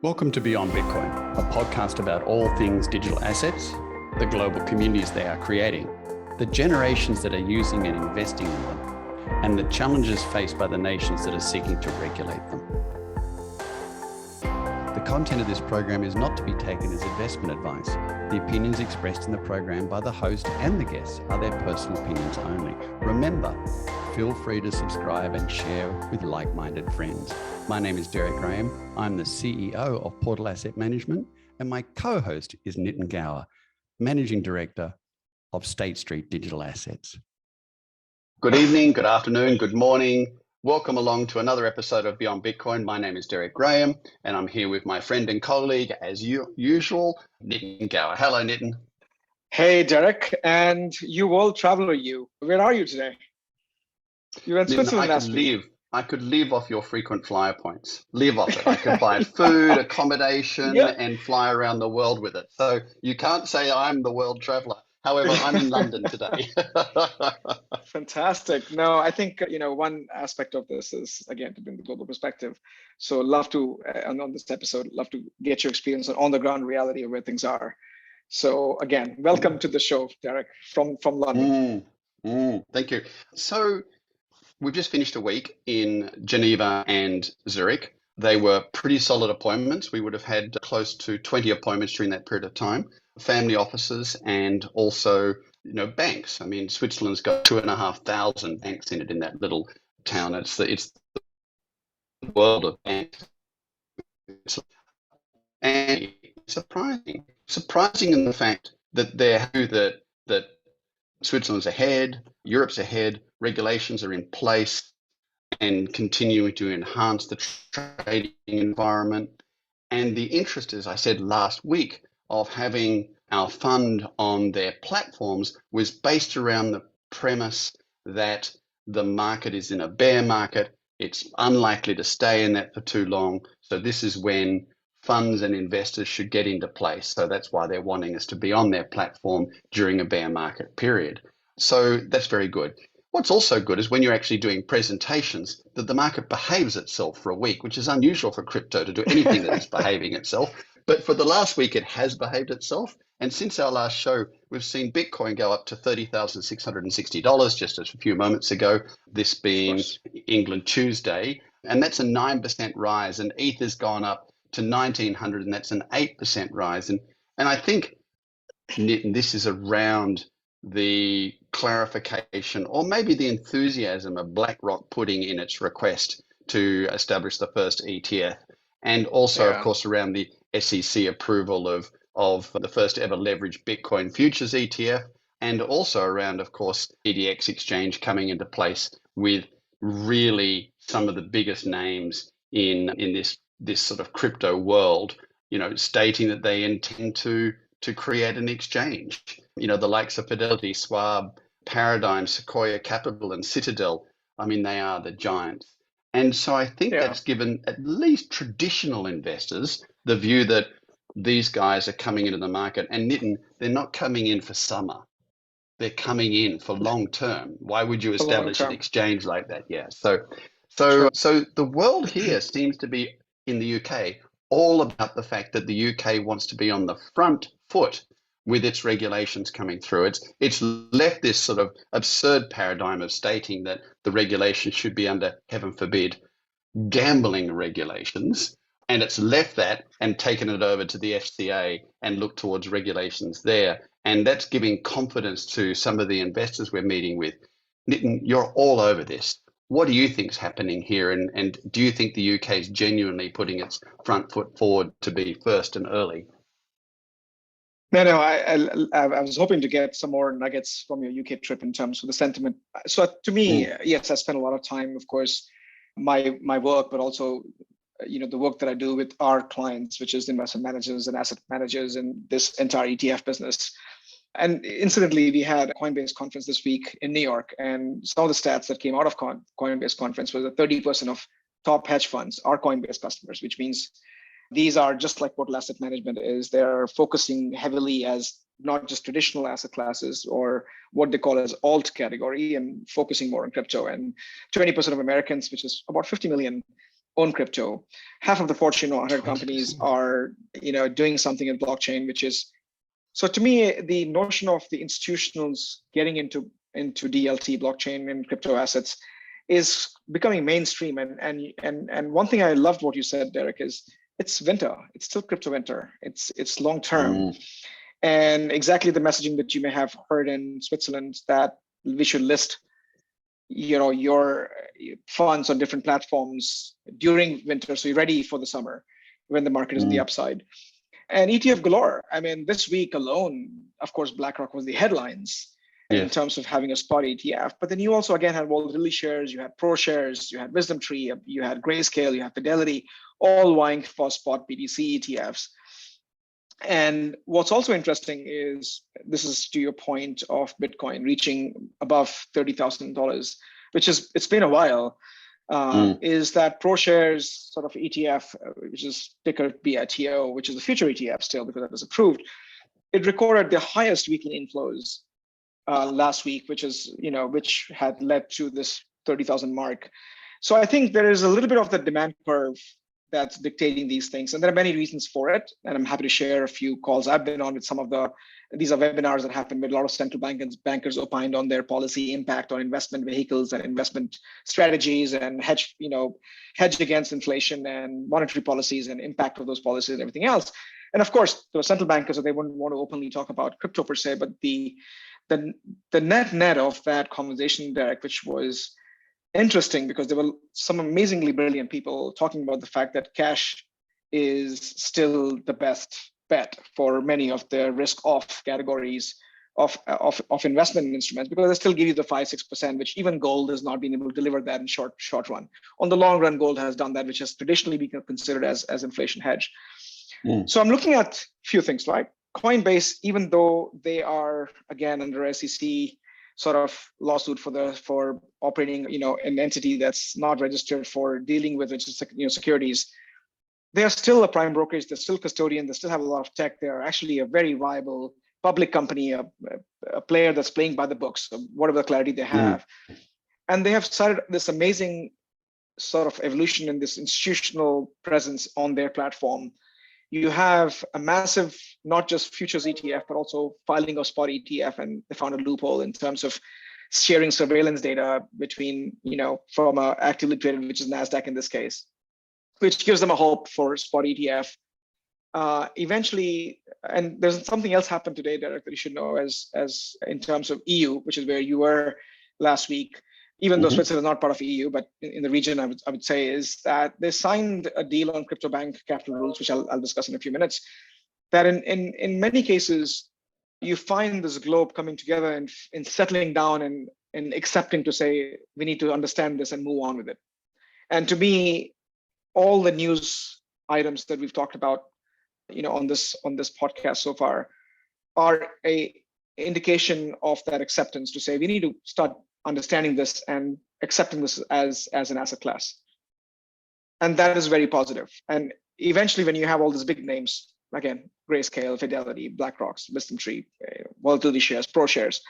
Welcome to Beyond Bitcoin, a podcast about all things digital assets, the global communities they are creating, the generations that are using and investing in them, and the challenges faced by the nations that are seeking to regulate them. The content of this program is not to be taken as investment advice. The opinions expressed in the program by the host and the guests are their personal opinions only. Remember, feel free to subscribe and share with like-minded friends. My name is Deryck Graham. I'm the CEO of Portal Asset Management, and my co-host is Nitin Gaur, Managing Director of State Street Digital Assets. Good evening, good afternoon, good morning. Welcome along to another episode of Beyond Bitcoin. My name is Deryck Graham, and I'm here with my friend and colleague, as usual, Nitin Gaur. Hello, Nitin. Hey, Deryck, and you world traveler, you. Where are you today? You're in Switzerland last week. I could live off your frequent flyer points. Live off it. I could buy food, accommodation, and fly around the world with it. So you can't say I'm the world traveler. However, I'm in London today. Fantastic. No, I think, one aspect of this is, again, to bring the global perspective. So love to, on this episode, love to get your experience on the ground reality of where things are. So again, welcome to the show, Deryck, from London. Thank you. So we've just finished a week in Geneva and Zurich. They were pretty solid appointments. We would have had close to 20 appointments during that period of time, family offices and also, banks. I mean, Switzerland's got 2,500 banks in it in that little town. It's the world of banks. And surprising in the fact that that Switzerland's ahead, Europe's ahead, regulations are in place and continuing to enhance the trading environment. And the interest, as I said last week, of having our fund on their platforms was based around the premise that the market is in a bear market. It's unlikely to stay in that for too long. So this is when funds and investors should get into place. So that's why they're wanting us to be on their platform during a bear market period. So that's very good. What's also good is when you're actually doing presentations that the market behaves itself for a week, which is unusual for crypto to do anything that is behaving itself. But for the last week, it has behaved itself. And since our last show, we've seen Bitcoin go up to $30,660 just a few moments ago, this being England Tuesday. And that's a 9% rise. And ETH has gone up to 1,900, and that's an 8% rise. And I think, Nitin, this is around the clarification or maybe the enthusiasm of BlackRock putting in its request to establish the first ETF, and also, of course, around the SEC approval of the first ever leveraged Bitcoin futures ETF, and also around, of course, EDX exchange coming into place with really some of the biggest names in this sort of crypto world, stating that they intend to create an exchange. The likes of Fidelity, Schwab, Paradigm, Sequoia Capital, and Citadel. I mean, they are the giants. And so I think that's given at least traditional investors the view that these guys are coming into the market. And Nitin, they're not coming in for summer. They're coming in for long term. Why would you establish an exchange like that? Yeah. So the world here seems to be, in the UK, all about the fact that the UK wants to be on the front foot with its regulations coming through. It's left this sort of absurd paradigm of stating that the regulations should be under, heaven forbid, gambling regulations, and it's left that and taken it over to the FCA and looked towards regulations there. And that's giving confidence to some of the investors we're meeting with. Nitin, you're all over this. What do you think is happening here? And do you think the UK is genuinely putting its front foot forward to be first and early? No, I was hoping to get some more nuggets from your UK trip in terms of the sentiment. So to me, yes, I spent a lot of time, of course, my work, but also, the work that I do with our clients, which is investment managers and asset managers and this entire ETF business. And incidentally, we had a Coinbase conference this week in New York, and some of the stats that came out of Coinbase conference was that 30% of top hedge funds are Coinbase customers, which means these are just like Portal Asset Management is. They're focusing heavily as not just traditional asset classes or what they call as alt category, and focusing more on crypto. And 20% of Americans, which is about 50 million, own crypto. Half of the Fortune 100 companies are, doing something in blockchain, which is, so to me, the notion of the institutionals getting into DLT, blockchain and crypto assets, is becoming mainstream. And one thing I loved what you said, Deryck, is it's winter. It's still crypto winter. It's long term. And exactly the messaging that you may have heard in Switzerland, that we should list your funds on different platforms during winter, so you're ready for the summer when the market is on the upside. And ETF galore. I mean, this week alone, of course, BlackRock was the headlines in terms of having a spot ETF. But then you also, again, had Volatility shares, you had Pro shares, you had Wisdom Tree, you had Grayscale, you had Fidelity, all vying for spot BTC ETFs. And what's also interesting is, this is to your point of Bitcoin reaching above $30,000, it's been a while, is that Pro shares sort of ETF, which is ticker BITO, which is a future ETF still because that was approved, it recorded the highest weekly inflows last week, which had led to this 30,000 mark. So I think there is a little bit of the demand curve that's dictating these things. And there are many reasons for it. And I'm happy to share a few calls I've been on with some of these are webinars that happen with a lot of central bankers opined on their policy impact on investment vehicles and investment strategies and hedge against inflation and monetary policies and impact of those policies and everything else. And of course, there were central bankers, so they wouldn't want to openly talk about crypto per se, but the net of that conversation, Deryck, which was interesting because there were some amazingly brilliant people talking about the fact that cash is still the best bet for many of the risk-off categories of investment instruments, because they still give you the 5-6%, which even gold has not been able to deliver that in short run. On the long run, gold has done that, which has traditionally been considered as inflation hedge. So I'm looking at a few things, like Coinbase, even though they are again under SEC sort of lawsuit for operating, an entity that's not registered for dealing with securities, they are still a prime brokerage. They're still custodian. They still have a lot of tech. They are actually a very viable public company, a player that's playing by the books, whatever the clarity they have. And they have started this amazing sort of evolution in this institutional presence on their platform. You have a massive, not just futures ETF, but also filing of spot ETF. And they found a loophole in terms of sharing surveillance data between, from a actively traded, which is NASDAQ in this case, which gives them a hope for spot ETF. Eventually, and there's something else happened today, Deryck, that you should know as in terms of EU, which is where you were last week. Even though Switzerland is not part of EU, but in the region, I would say, is that they signed a deal on crypto bank capital rules, which I'll discuss in a few minutes, that in many cases, you find this globe coming together and settling down and accepting to say, we need to understand this and move on with it. And to me, all the news items that we've talked about, on this podcast so far, are a indication of that acceptance to say, we need to start understanding this and accepting this as an asset class. And that is very positive. And eventually, when you have all these big names, again, Grayscale, Fidelity, BlackRock, Wisdom Tree, Volatility shares, Pro shares,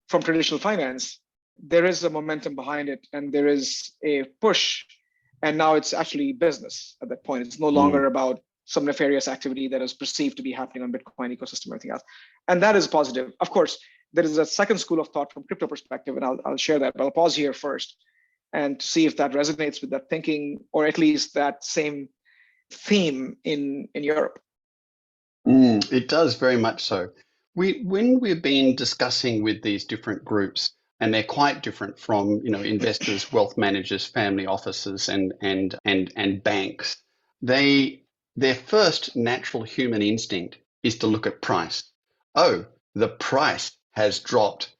from traditional finance, there is a momentum behind it and there is a push. And now it's actually business at that point. It's no longer about some nefarious activity that is perceived to be happening on Bitcoin ecosystem or anything else. And that is positive. Of course, there is a second school of thought from crypto perspective, and I'll share that, but I'll pause here first and to see if that resonates with that thinking, or at least that same theme in Europe. It does very much so. When we've been discussing with these different groups, and they're quite different from investors, wealth managers, family offices, and banks, their first natural human instinct is to look at price. Oh, the price has dropped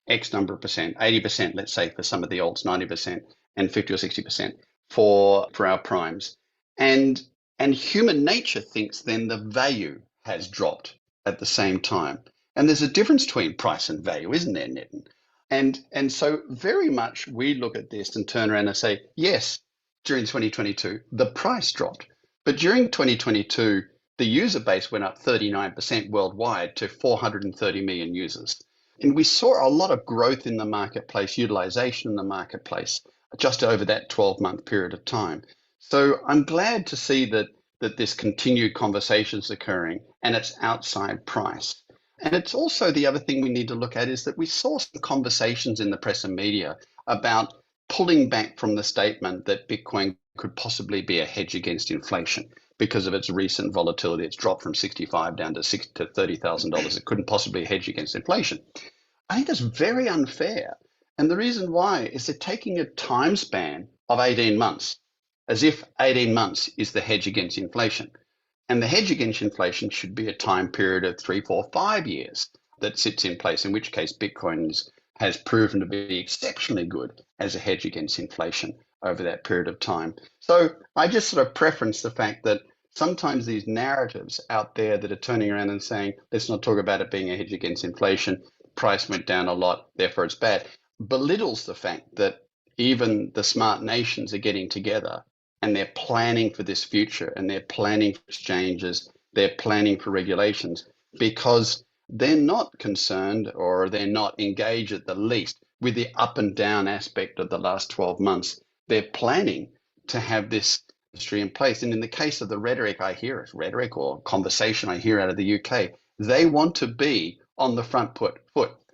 X number of percent, 80%, let's say, for some of the alts, 90%, and 50 or 60% for our primes. And human nature thinks then the value has dropped at the same time. And there's a difference between price and value, isn't there, Nitin? And so very much we look at this and turn around and say, yes, during 2022, the price dropped. But during 2022, the user base went up 39% worldwide to 430 million users. And we saw a lot of growth in the marketplace, utilization in the marketplace, just over that 12-month period of time. So I'm glad to see that this continued conversation is occurring and it's outside price. And it's also the other thing we need to look at is that we saw some conversations in the press and media about pulling back from the statement that Bitcoin could possibly be a hedge against inflation because of its recent volatility. It's dropped from 65 down to $30,000. It couldn't possibly hedge against inflation. I think that's very unfair. And the reason why is they're taking a time span of 18 months, as if 18 months is the hedge against inflation. And the hedge against inflation should be a time period of 3, 4, 5 years that sits in place, in which case Bitcoin has proven to be exceptionally good as a hedge against inflation over that period of time. So I just sort of preference the fact that sometimes these narratives out there that are turning around and saying, let's not talk about it being a hedge against inflation, price went down a lot, therefore it's bad, belittles the fact that even the smart nations are getting together and they're planning for this future and they're planning for exchanges, they're planning for regulations because they're not concerned or they're not engaged at the least with the up and down aspect of the last 12 months. They're planning to have this industry in place. And in the case of the rhetoric I hear, rhetoric or conversation I hear out of the UK, they want to be on the front foot.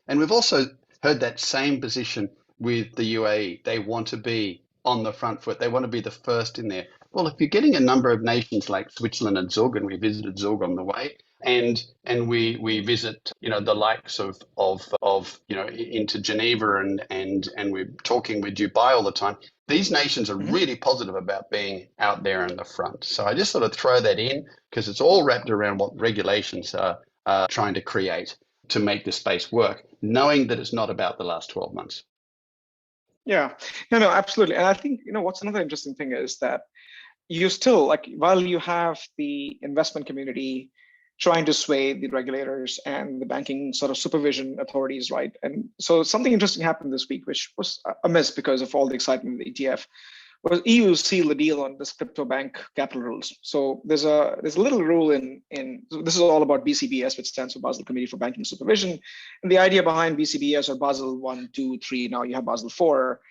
And we've also heard that same position with the UAE. They want to be on the front foot. They want to be the first in there. Well, if you're getting a number of nations like Switzerland and Zug, and we visited Zug on the way, and we visit, the likes of into Geneva and we're talking with Dubai all the time. These nations are really positive about being out there in the front. So I just sort of throw that in because it's all wrapped around what regulations are trying to create to make this space work, knowing that it's not about the last 12 months. Yeah, no, absolutely. And I think, what's another interesting thing is that you still, while you have the investment community trying to sway the regulators and the banking sort of supervision authorities, right? And so something interesting happened this week, which was a miss because of all the excitement of the ETF, was EU sealed the deal on this crypto bank capital rules. So there's a little rule in so this is all about BCBS, which stands for Basel Committee for Banking Supervision. And the idea behind BCBS or Basel 1, 2, 3, now you have Basel 4.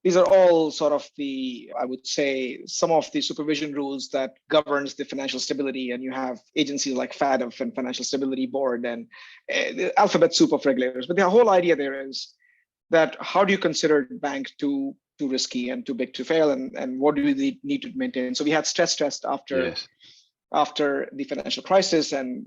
These are all sort of I would say, some of the supervision rules that governs the financial stability. And you have agencies like FATF and Financial Stability Board and the alphabet soup of regulators. But the whole idea there is that how do you consider bank too risky and too big to fail, and what do we need to maintain? So we had stress test after the financial crisis, and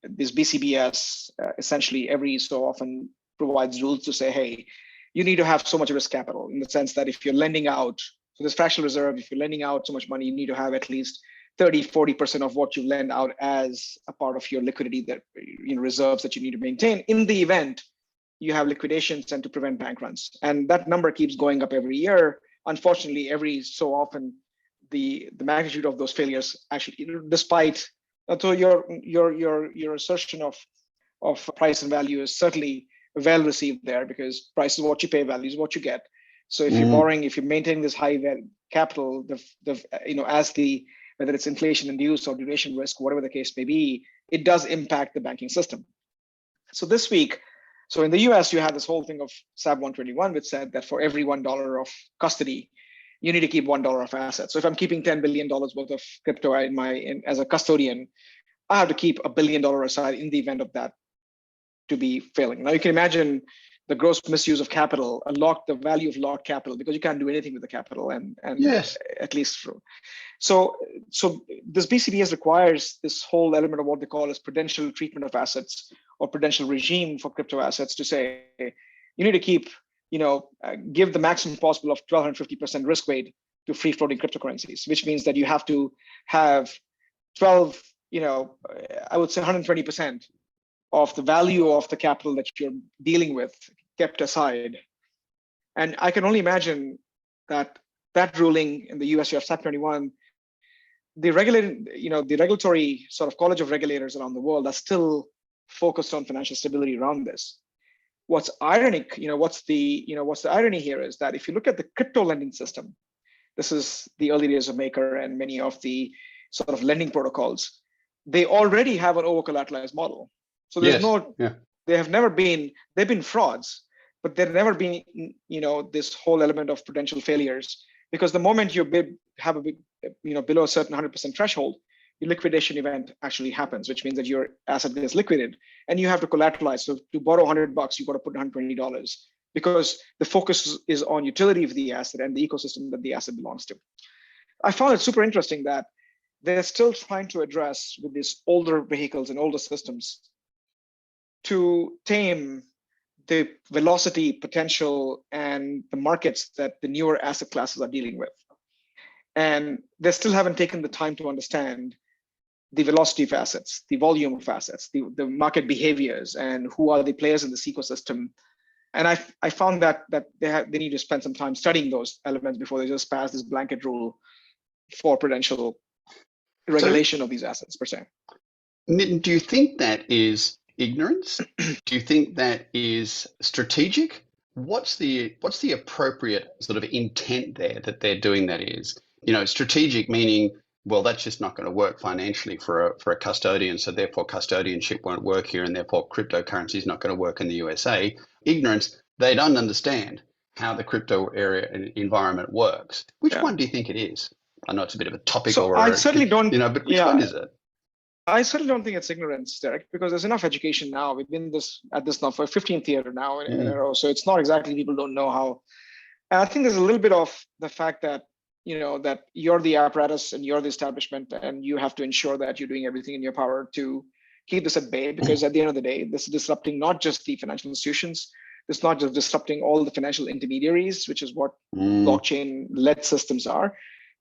this BCBS essentially every so often provides rules to say, hey, you need to have so much risk capital, in the sense that if you're lending out, so this fractional reserve, if you're lending out so much money, you need to have at least 30-40% of what you lend out as a part of your liquidity that reserves that you need to maintain in the event you have liquidations and to prevent bank runs. And that number keeps going up every year. Unfortunately, every so often, the magnitude of those failures actually, despite, so your assertion of price and value is certainly well received there, because price is what you pay, value is what you get. So if you're borrowing, if you're maintaining this high capital, whether it's inflation induced or duration risk, whatever the case may be, it does impact the banking system. So this week, so in the US, you have this whole thing of SAB 121, which said that for every $1 of custody, you need to keep $1 of assets. So if I'm keeping $10 billion worth of crypto as a custodian, I have to keep $1 billion aside in the event of that to be failing. Now you can imagine the gross misuse of capital, the value of locked capital, because you can't do anything with the capital, and yes, at least through. So this BCBS requires this whole element of what they call as prudential treatment of assets or prudential regime for crypto assets, to say you need to keep, give the maximum possible of 1,250% risk weight to free floating cryptocurrencies, which means that you have to have 12, I would say 120% of the value of the capital that you're dealing with kept aside. And I can only imagine that ruling in the US, you have SAP 21, the regulatory sort of college of regulators around the world are still focused on financial stability around this. What's ironic, what's the irony here is that if you look at the crypto lending system, this is the early days of Maker and many of the sort of lending protocols, they already have an over-collateralized model. So there's they've been frauds, but there've never been, this whole element of potential failures, because the moment you have a big, below a certain 100% threshold, your liquidation event actually happens, which means that your asset gets liquidated and you have to collateralize. So to borrow $100, you've got to put $120 because the focus is on utility of the asset and the ecosystem that the asset belongs to. I found it super interesting that they're still trying to address with these older vehicles and older systems to tame the velocity, potential, and the markets that the newer asset classes are dealing with. And they still haven't taken the time to understand the velocity of assets, the volume of assets, the market behaviors, and who are the players in this ecosystem. And I found that they need to spend some time studying those elements before they just pass this blanket rule for prudential regulation of these assets per se. Nitin, do you think that is ignorance? Do you think that is strategic? What's the appropriate sort of intent there that they're doing that is? Strategic meaning, well, that's just not going to work financially for a custodian, so therefore custodianship won't work here, and therefore cryptocurrency is not going to work in the USA. Ignorance, they don't understand how the crypto area environment works. Which one do you think it is? I know it's a bit of a topic, so I certainly don't. But which one is it? I certainly don't think it's ignorance, Deryck, because there's enough education now. We've been at this now for 15th year now in a row, so it's not exactly people don't know how. And I think there's a little bit of the fact that that you're the apparatus and you're the establishment, and you have to ensure that you're doing everything in your power to keep this at bay. Because at the end of the day, this is disrupting not just the financial institutions. It's not just disrupting all the financial intermediaries, which is what blockchain-led systems are,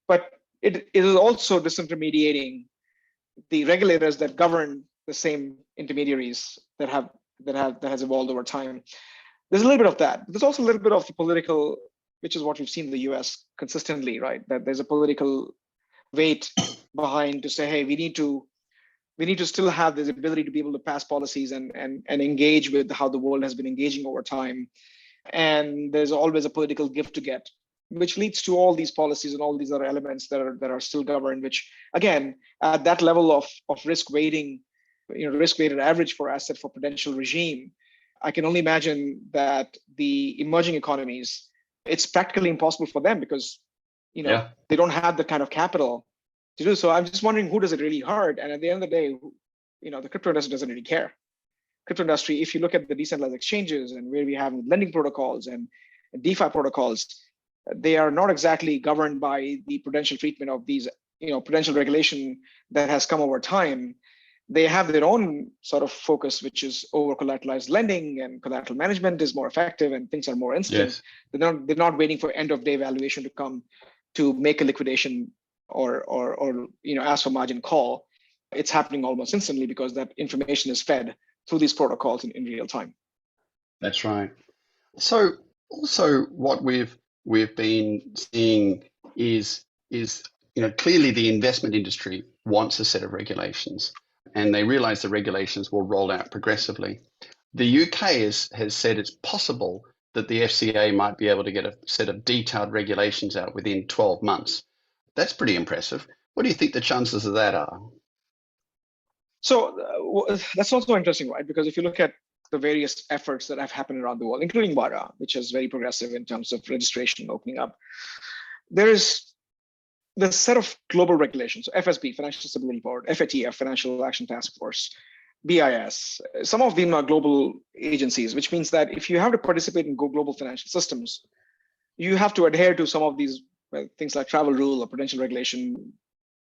but it is also disintermediating the regulators that govern the same intermediaries that has evolved over time. There's a little bit of that. There's also a little bit of the political, which is what we've seen in the US consistently, right? That there's a political weight behind to say, hey, we need to still have this ability to be able to pass policies and engage with how the world has been engaging over time. And there's always a political gift to get, which leads to all these policies and all these other elements that are still governed, which again, at that level of risk weighting, risk weighted average for asset for prudential regime, I can only imagine that the emerging economies, it's practically impossible for them because, they don't have the kind of capital to do so. I'm just wondering, who does it really hurt? And at the end of the day, the crypto industry doesn't really care. Crypto industry, if you look at the decentralized exchanges and where we have lending protocols and DeFi protocols, they are not exactly governed by the prudential treatment of these, prudential regulation that has come over time. They have their own sort of focus, which is over collateralized lending, and collateral management is more effective and things are more instant. Yes. They're not waiting for end of day valuation to come to make a liquidation or ask for margin call. It's happening almost instantly because that information is fed through these protocols in real time. That's right. So also what we've been seeing is clearly the investment industry wants a set of regulations, and they realize the regulations will roll out progressively. The UK has said it's possible that the FCA might be able to get a set of detailed regulations out within 12 months. That's pretty impressive. What do you think the chances of that are? So that's also interesting, right? Because if you look at the various efforts that have happened around the world, including WADA, which is very progressive in terms of registration opening up, there is the set of global regulations, so FSB, Financial Stability Board, FATF, Financial Action Task Force, BIS. Some of them are global agencies, which means that if you have to participate in global financial systems, you have to adhere to some of these things like travel rule or prudential regulation,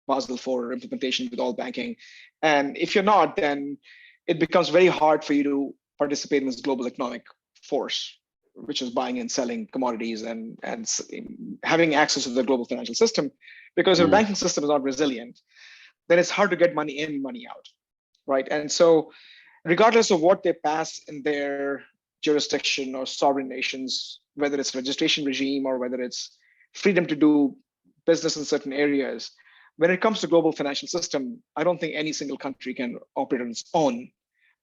Basel IV implementation with all banking. And if you're not, then it becomes very hard for you to participate in this global economic force, which is buying and selling commodities and having access to the global financial system. Because if the banking system is not resilient, then it's hard to get money in, money out, right? And so regardless of what they pass in their jurisdiction or sovereign nations, whether it's registration regime or whether it's freedom to do business in certain areas, when it comes to global financial system, I don't think any single country can operate on its own,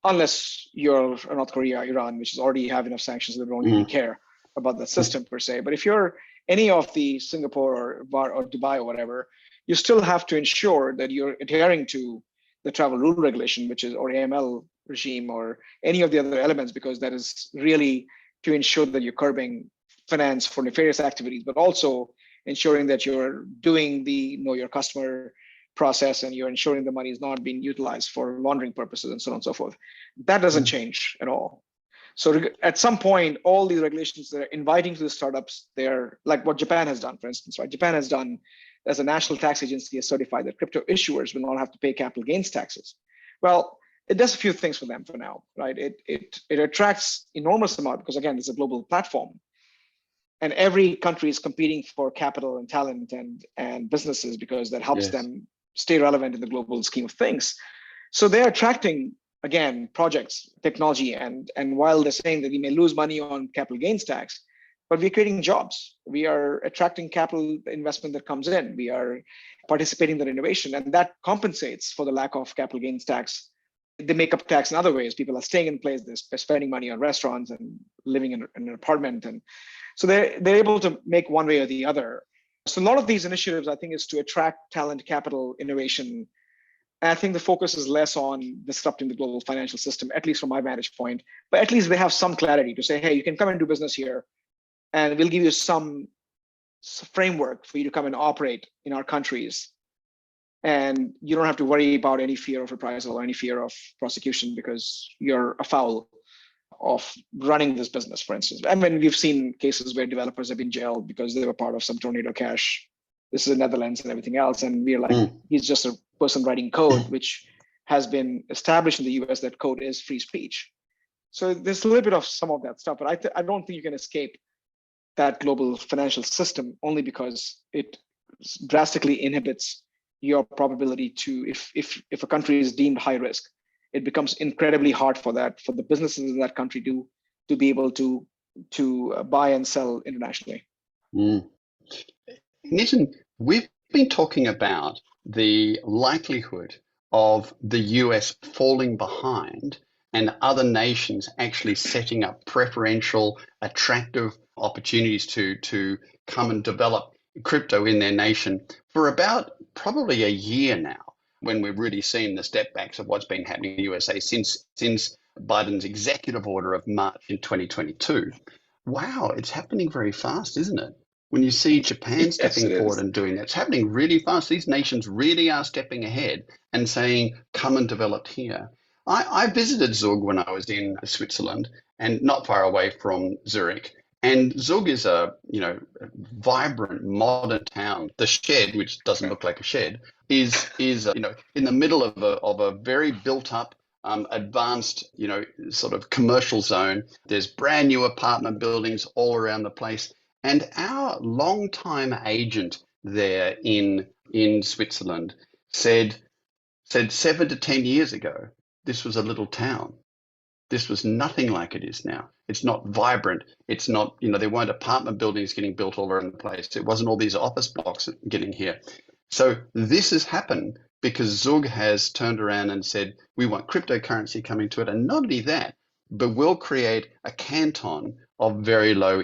unless you're North Korea, Iran, which is already have enough sanctions that don't really care about the system per se. But if you're any of the Singapore or Dubai or whatever, you still have to ensure that you're adhering to the travel rule regulation, which is or AML regime or any of the other elements, because that is really to ensure that you're curbing finance for nefarious activities, but also ensuring that you're doing the know your customer process and you're ensuring the money is not being utilized for laundering purposes and so on and so forth. That doesn't change at all. So at some point, all these regulations that are inviting to the startups, they're like what Japan has done, for instance, right? Japan has done, as a national tax agency, has certified that crypto issuers will not have to pay capital gains taxes. Well, it does a few things for them for now, right? It attracts enormous amount because again, it's a global platform, and every country is competing for capital and talent and businesses because that helps them stay relevant in the global scheme of things. So they're attracting, again, projects, technology, and while they're saying that we may lose money on capital gains tax, but we're creating jobs. We are attracting capital investment that comes in. We are participating in that innovation, and that compensates for the lack of capital gains tax. They make up tax in other ways. People are staying in place, they're spending money on restaurants and living in an apartment. And so they're able to make one way or the other. So a lot of these initiatives, I think, is to attract talent, capital, innovation. And I think the focus is less on disrupting the global financial system, at least from my vantage point. But at least they have some clarity to say, hey, you can come and do business here, and we'll give you some framework for you to come and operate in our countries. And you don't have to worry about any fear of reprisal or any fear of prosecution because you're afoul of running this business, for instance. I mean, we've seen cases where developers have been jailed because they were part of some tornado cash. This is the Netherlands and everything else. And we're like, he's just a person writing code, which has been established in the US that code is free speech. So there's a little bit of some of that stuff, but I don't think you can escape that global financial system only because it drastically inhibits your probability to, if a country is deemed high risk, it becomes incredibly hard for the businesses in that country to be able to buy and sell internationally. Nitin, we've been talking about the likelihood of the US falling behind and other nations actually setting up preferential, attractive opportunities to come and develop crypto in their nation for about probably a year now, when we've really seen the step backs of what's been happening in the USA since Biden's executive order of March in 2022. Wow, it's happening very fast, isn't it? When you see Japan stepping forward and doing that, it's happening really fast. These nations really are stepping ahead and saying, come and develop here. I visited Zug when I was in Switzerland and not far away from Zurich. And Zug is a vibrant modern town. The Shed, which doesn't look like a shed, is in the middle of a very built up, advanced sort of commercial zone. There's brand new apartment buildings all around the place. And our longtime agent there in Switzerland said 7 to 10 years ago, this was a little town. This was nothing like it is now. It's not vibrant. It's not, there weren't apartment buildings getting built all around the place. It wasn't all these office blocks getting here. So this has happened because Zug has turned around and said, we want cryptocurrency coming to it. And not only that, but we'll create a canton of very low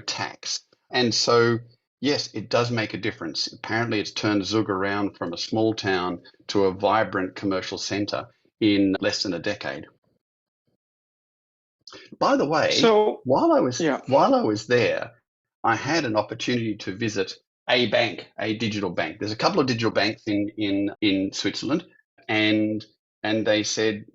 tax. And so, yes, it does make a difference. Apparently, it's turned Zug around from a small town to a vibrant commercial center in less than a decade. By the way, so while I was there, I had an opportunity to visit a digital bank. There's a couple of digital banks in Switzerland, and they said,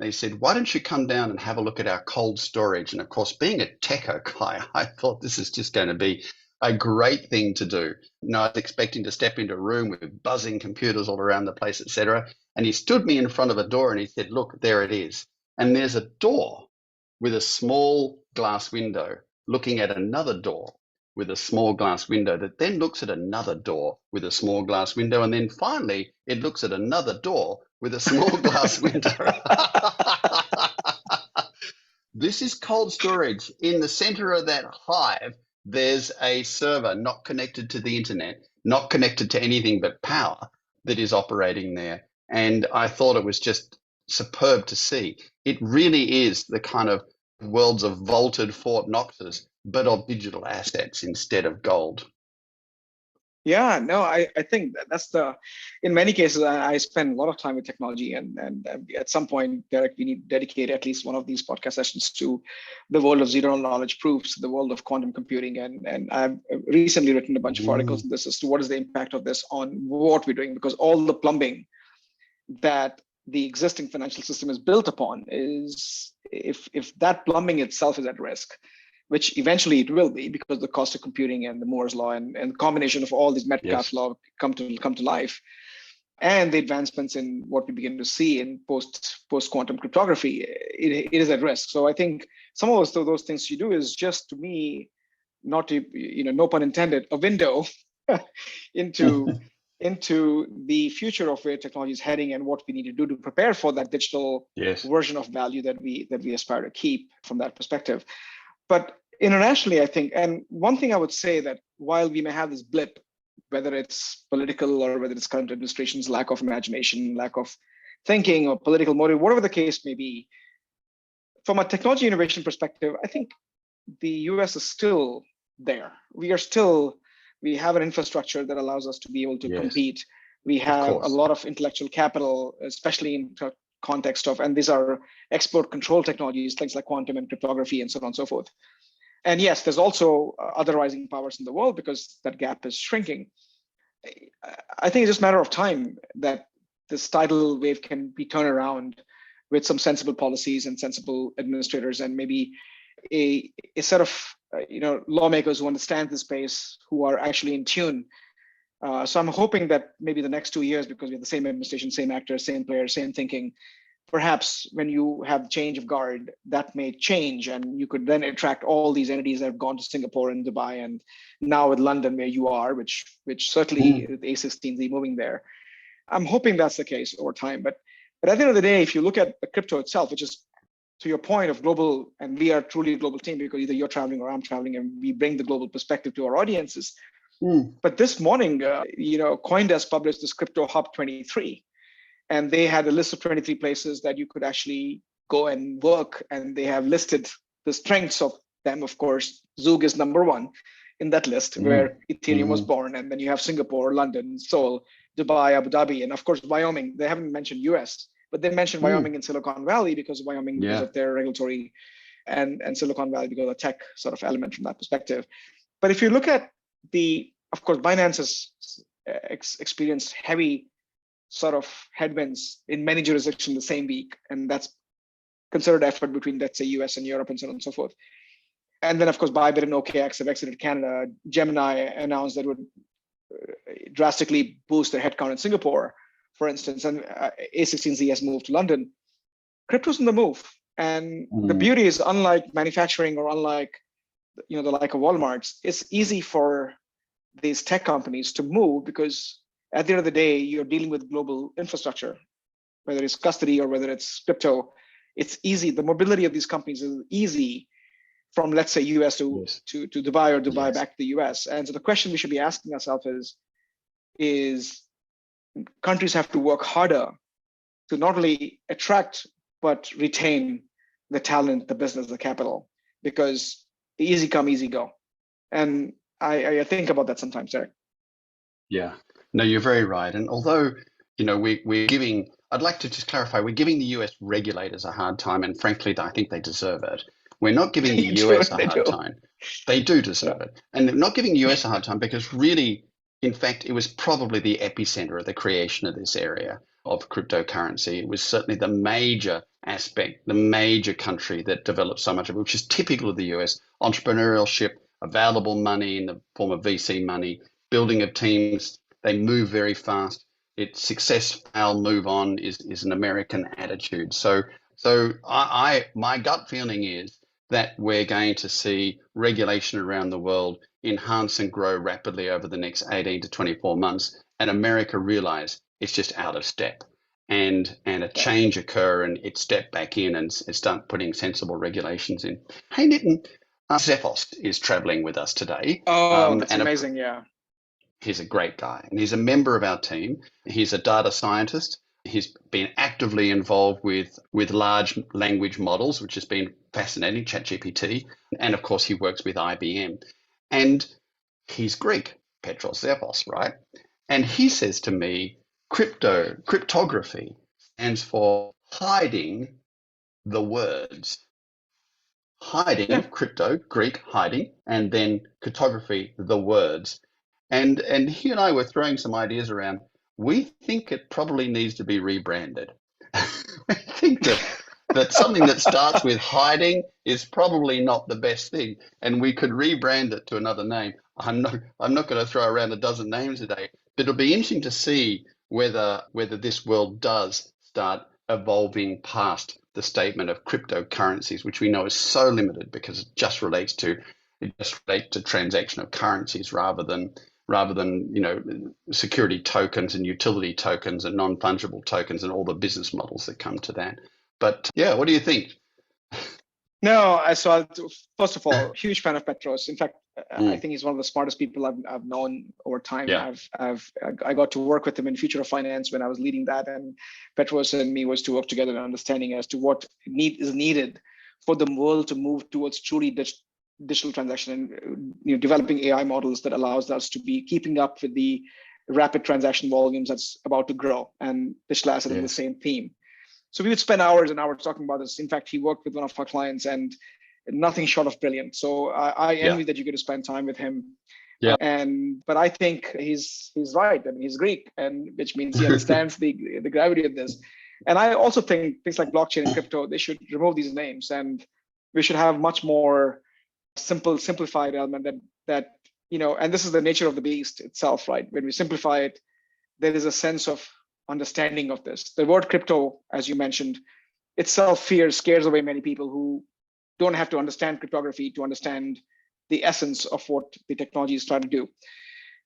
why don't you come down and have a look at our cold storage? And of course, being a techo guy, I thought this is just going to be a great thing to do. I was expecting to step into a room with buzzing computers all around the place, etc. And he stood me in front of a door and he said, look, there it is. And there's a door with a small glass window looking at another door with a small glass window that then looks at another door with a small glass window. And then finally, it looks at another door with a small glass window. This is cold storage. In the center of that hive, there's a server not connected to the internet, not connected to anything but power that is operating there. And I thought it was just superb to see. It really is the kind of worlds of vaulted Fort Knoxes, but of digital assets instead of gold. Yeah, no, I think that's in many cases, I spend a lot of time with technology, and at some point, Deryck, we need to dedicate at least one of these podcast sessions to the world of zero knowledge proofs, the world of quantum computing. And I've recently written a bunch of articles on this as to what is the impact of this on what we're doing, because all the plumbing that the existing financial system is built upon is, if that plumbing itself is at risk, which eventually it will be, because the cost of computing and the Moore's law and the combination of all these Metcalfe's Yes. law come to life, and the advancements in what we begin to see in post quantum cryptography, it is at risk. So I think some of those things you do is just, to me, not to, no pun intended, a window into the future of where technology is heading and what we need to do to prepare for that digital Yes. version of value that we aspire to keep from that perspective. But internationally, I think, and one thing I would say, that while we may have this blip, whether it's political or whether it's current administration's lack of imagination, lack of thinking, or political motive, whatever the case may be, from a technology innovation perspective, I think the US is still there. We have an infrastructure that allows us to be able to Yes. compete. We have a lot of intellectual capital, especially in context of, and these are export control technologies, things like quantum and cryptography and so on and so forth. And yes, there's also other rising powers in the world, because that gap is shrinking. I think it's just a matter of time that this tidal wave can be turned around with some sensible policies and sensible administrators, and maybe a set of lawmakers who understand the space, who are actually in tune. So I'm hoping that maybe the next 2 years, because we have the same administration, same actors, same players, same thinking, perhaps when you have change of guard, that may change, and you could then attract all these entities that have gone to Singapore and Dubai, and now with London, where you are, which certainly the A16Z moving there. I'm hoping that's the case over time. But at the end of the day, if you look at the crypto itself, which is, to your point of global, and we are truly a global team, because either you're traveling or I'm traveling, and we bring the global perspective to our audiences. But this morning, CoinDesk published this Crypto Hub 23, and they had a list of 23 places that you could actually go and work, and they have listed the strengths of them. Of course, Zug is number one in that list, where Ethereum was born, and then you have Singapore, London, Seoul, Dubai, Abu Dhabi, and of course Wyoming. They haven't mentioned US, but they mentioned Wyoming and Silicon Valley, because Wyoming, because of their regulatory, and Silicon Valley because of the tech sort of element from that perspective. But if you look at of course, Binance has experienced heavy sort of headwinds in many jurisdictions the same week, and that's concerted effort between, let's say, US and Europe and so on and so forth. And then, of course, Bybit and OKX have exited Canada. Gemini announced that it would drastically boost their headcount in Singapore, for instance, and A16Z has moved to London. Crypto's on the move, and the beauty is, unlike manufacturing or unlike the like of Walmart's, it's easy for these tech companies to move, because at the end of the day, you're dealing with global infrastructure, whether it's custody or whether it's crypto. It's easy. The mobility of these companies is easy from, let's say, US to Dubai, or Dubai back to the US. And so the question we should be asking ourselves is countries have to work harder to not only attract, but retain the talent, the business, the capital, because easy come, easy go. And I think about that sometimes, Deryck. Yeah, no, you're very right. And although, we're giving, I'd like to just clarify, we're giving the US regulators a hard time, and frankly, I think they deserve it. We're not giving the US a hard time. They do deserve it. And they're not giving the US a hard time because really, in fact, it was probably the epicenter of the creation of this area of cryptocurrency. It was certainly the major aspect, the major country that developed so much of it, which is typical of the US. Entrepreneurship, available money in the form of VC money, building of teams. They move very fast. It's success, fail, move on is an American attitude. So my gut feeling is that we're going to see regulation around the world enhance and grow rapidly over the next 18 to 24 months, and America realize it's just out of step, and a change occur, and it step back in and start putting sensible regulations in. Hey, Nitin, Zephos is traveling with us today. Oh, that's amazing. Yeah. He's a great guy, and he's a member of our team. He's a data scientist. He's been actively involved with large language models, which has been fascinating, ChatGPT. And of course, he works with IBM. And he's Greek. Petros Zepos, right? And he says to me, cryptography stands for hiding the words. Hiding, Yeah. crypto, Greek, hiding, and then cryptography, the words. And he and I were throwing some ideas around. We think it probably needs to be rebranded. I think that something that starts with hiding is probably not the best thing, and we could rebrand it to another name. I'm not going to throw around a dozen names today, but it'll be interesting to see whether this world does start evolving past the statement of cryptocurrencies, which we know is so limited because it just relates to transaction of currencies rather than security tokens and utility tokens and non-fungible tokens and all the business models that come to that. But yeah, what do you think? No, first of all, huge fan of Petros. In fact, I think he's one of the smartest people I've known over time. Yeah. I got to work with him in Future of Finance when I was leading that, and Petros and me was to work together in understanding as to what is needed for the world to move towards truly digital transaction and developing AI models that allows us to be keeping up with the rapid transaction volumes that's about to grow, and digital asset is the same theme. So we would spend hours and hours talking about this. In fact, he worked with one of our clients and nothing short of brilliant. So I envy that you get to spend time with him. Yeah. But I think he's right. I mean, he's Greek, and which means he understands the gravity of this. And I also think things like blockchain and crypto, they should remove these names, and we should have much more simplified element that and this is the nature of the beast itself, right? When we simplify it, there is a sense of understanding of this. The word crypto, as you mentioned, itself scares away many people who don't have to understand cryptography to understand the essence of what the technology is trying to do.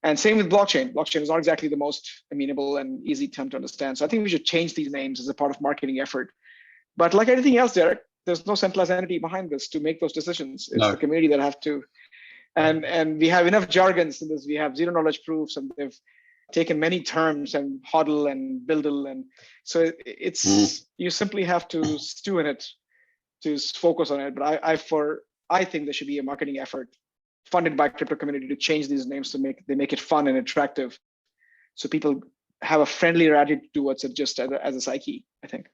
And same with blockchain. Blockchain is not exactly the most amenable and easy term to understand. So I think we should change these names as a part of marketing effort. But like anything else, Deryck, there's no centralized entity behind this to make those decisions. It's the community that have to. And we have enough jargons in this. We have zero knowledge proofs, and they've taken many terms and hodl and buildle, and so it's you simply have to stew in it to focus on it. But I think there should be a marketing effort funded by crypto community to change these names to make it fun and attractive, so people have a friendlier attitude towards it just as a psyche, I think.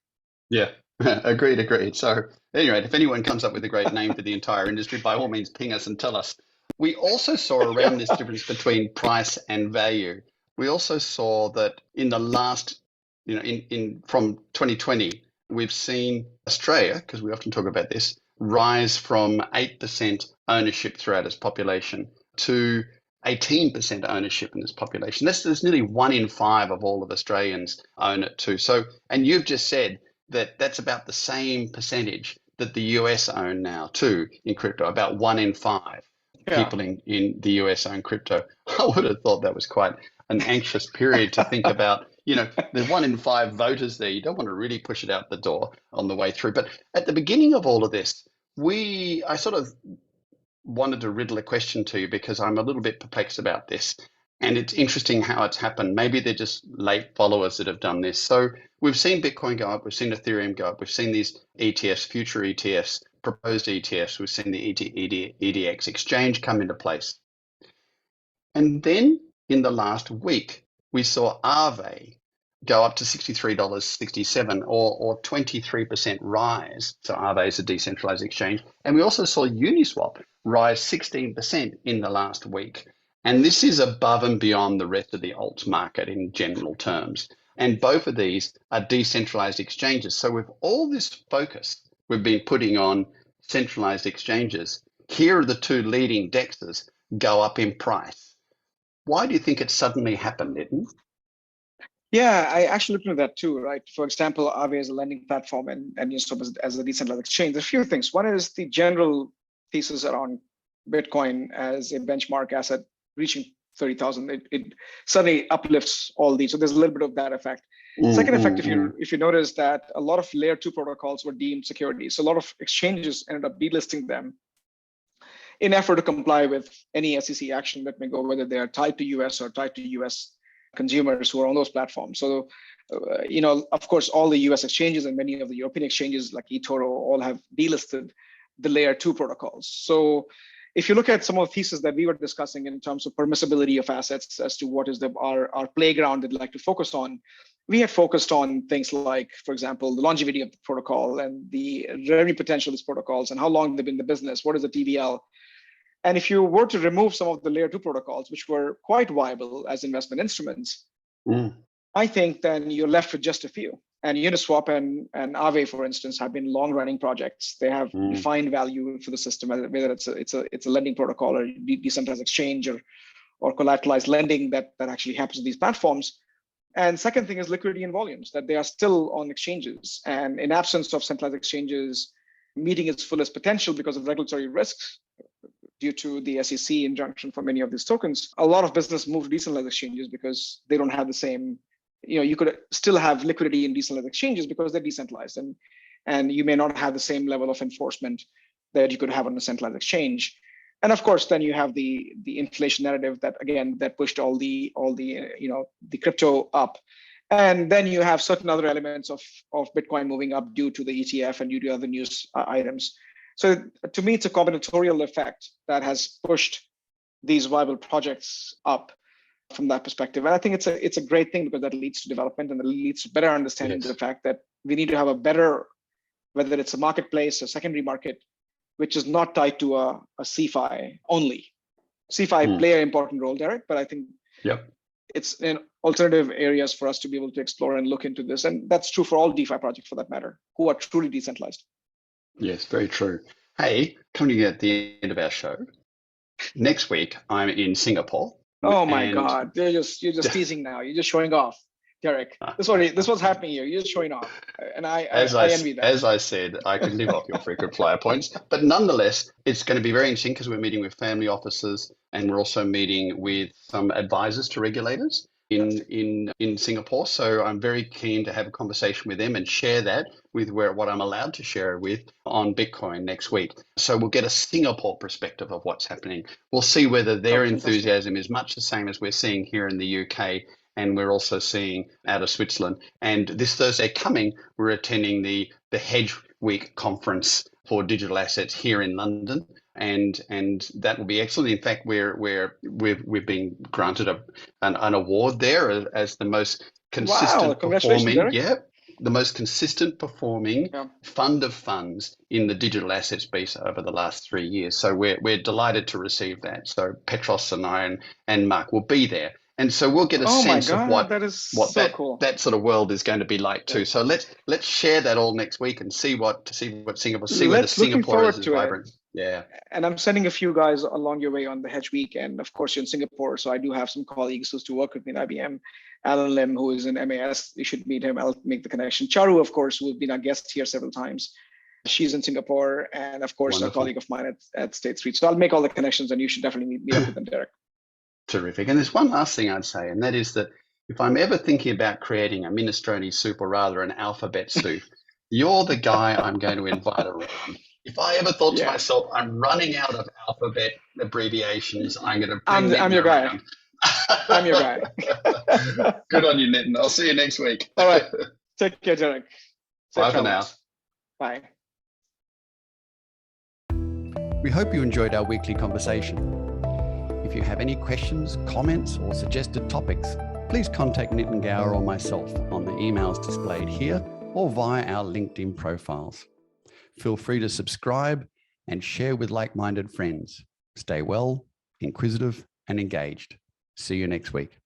Yeah, agreed. So anyway, if anyone comes up with a great name for the entire industry, by all means ping us and tell us. We also saw around this difference between price and value. We also saw that in the last, from 2020, we've seen Australia, because we often talk about this, rise from 8% ownership throughout its population to 18% ownership in its population. There's nearly 1 in 5 of all of Australians own it too. So, and you've just said that that's about the same percentage that the US own now too in crypto, about 1 in 5 people in the US own crypto. I would have thought that was quite an anxious period to think about. There's 1 in 5 voters there. You don't want to really push it out the door on the way through. But at the beginning of all of this, I sort of wanted to riddle a question to you because I'm a little bit perplexed about this. And it's interesting how it's happened. Maybe they're just late followers that have done this. So we've seen Bitcoin go up. We've seen Ethereum go up. We've seen these ETFs, future ETFs, proposed ETFs. We've seen the EDX exchange come into place. And then in the last week, we saw Aave go up to $63.67 or 23% rise. So Aave is a decentralized exchange. And we also saw Uniswap rise 16% in the last week. And this is above and beyond the rest of the alt market in general terms. And both of these are decentralized exchanges. So with all this focus we've been putting on centralized exchanges, here are the two leading DEXs go up in price. Why do you think it suddenly happened, Nitin? Yeah, I actually looked into that too, right? For example, Aave is a lending platform and Uniswap as a decentralized exchange. There's a few things. One is the general thesis around Bitcoin as a benchmark asset reaching 30,000. It suddenly uplifts all these. So there's a little bit of that effect. Second effect, if you notice that a lot of layer 2 protocols were deemed securities. So a lot of exchanges ended up delisting them in effort to comply with any SEC action that may go, whether they are tied to US or tied to US consumers who are on those platforms. So, of course, all the US exchanges and many of the European exchanges like eToro all have delisted the layer 2 protocols. So if you look at some of the theses that we were discussing in terms of permissibility of assets as to what is our playground they'd like to focus on, we had focused on things like, for example, the longevity of the protocol and the revenue potential of these protocols and how long they've been in the business, what is the TVL. And if you were to remove some of the layer 2 protocols, which were quite viable as investment instruments, I think then you're left with just a few. And Uniswap and Aave, for instance, have been long-running projects. They have defined value for the system, whether it's a lending protocol or decentralized exchange or collateralized lending that actually happens in these platforms. And second thing is liquidity and volumes, that they are still on exchanges. And in absence of centralized exchanges meeting its fullest potential because of regulatory risks due to the SEC injunction for many of these tokens, a lot of business moved to decentralized exchanges because they don't have the same, you could still have liquidity in decentralized exchanges because they're decentralized, and you may not have the same level of enforcement that you could have on a centralized exchange. And of course, then you have the inflation narrative that pushed all the crypto up. And then you have certain other elements of Bitcoin moving up due to the ETF and due to other news items. So to me, it's a combinatorial effect that has pushed these viable projects up from that perspective. And I think it's a great thing because that leads to development and it leads to better understanding the fact that we need to have a better, whether it's a marketplace or secondary market, which is not tied to a CeFi only. CeFi play an important role, Deryck, but I think it's in alternative areas for us to be able to explore and look into this. And that's true for all DeFi projects for that matter, who are truly decentralized. Yes, very true. Hey, coming at the end of our show, next week I'm in Singapore. Oh my God, you're just teasing now. You're just showing off, Deryck. This was happening here. You're just showing off, and I envy that. As I said, I could live off your frequent flyer points, but nonetheless, it's going to be very interesting because we're meeting with family offices and we're also meeting with some advisors to regulators in Singapore. So I'm very keen to have a conversation with them and share that with what I'm allowed to share with on Bitcoin next week. So we'll get a Singapore perspective of what's happening. We'll see whether their enthusiasm is much the same as we're seeing here in the UK, and we're also seeing out of Switzerland. And this Thursday coming, we're attending the Hedge Week conference for digital assets here in London. And that will be excellent. In fact, we've been granted an award there as the most consistent performing, the most consistent performing fund of funds in the digital assets space over the last 3 years. So we're delighted to receive that. So Petros and I and Mark will be there. And so we'll get a sense of what that sort of world is going to be like too. So let's share that all next week and see what Singapore, whether Singapore is vibrant. Yeah. And I'm sending a few guys along your way on the Hedge Week. And of course, you're in Singapore. So I do have some colleagues who used to work with me in IBM. Alan Lim, who is in MAS, you should meet him. I'll make the connection. Charu, of course, who has been our guest here several times. She's in Singapore. And of course, a colleague of mine at State Street. So I'll make all the connections and you should definitely meet up with them, Deryck. Terrific. And there's one last thing I'd say, and that is that if I'm ever thinking about creating a minestrone soup or rather an alphabet soup, you're the guy I'm going to invite around. If I ever thought to myself, I'm running out of alphabet abbreviations, I'm going to bring I'm your guy. I'm your guy. Good on you, Nitin. I'll see you next week. All right. Take care, Deryck. Bye for now. Bye. We hope you enjoyed our weekly conversation. If you have any questions, comments, or suggested topics, please contact Nitin Gaur or myself on the emails displayed here or via our LinkedIn profiles. Feel free to subscribe and share with like-minded friends. Stay well, inquisitive, and engaged. See you next week.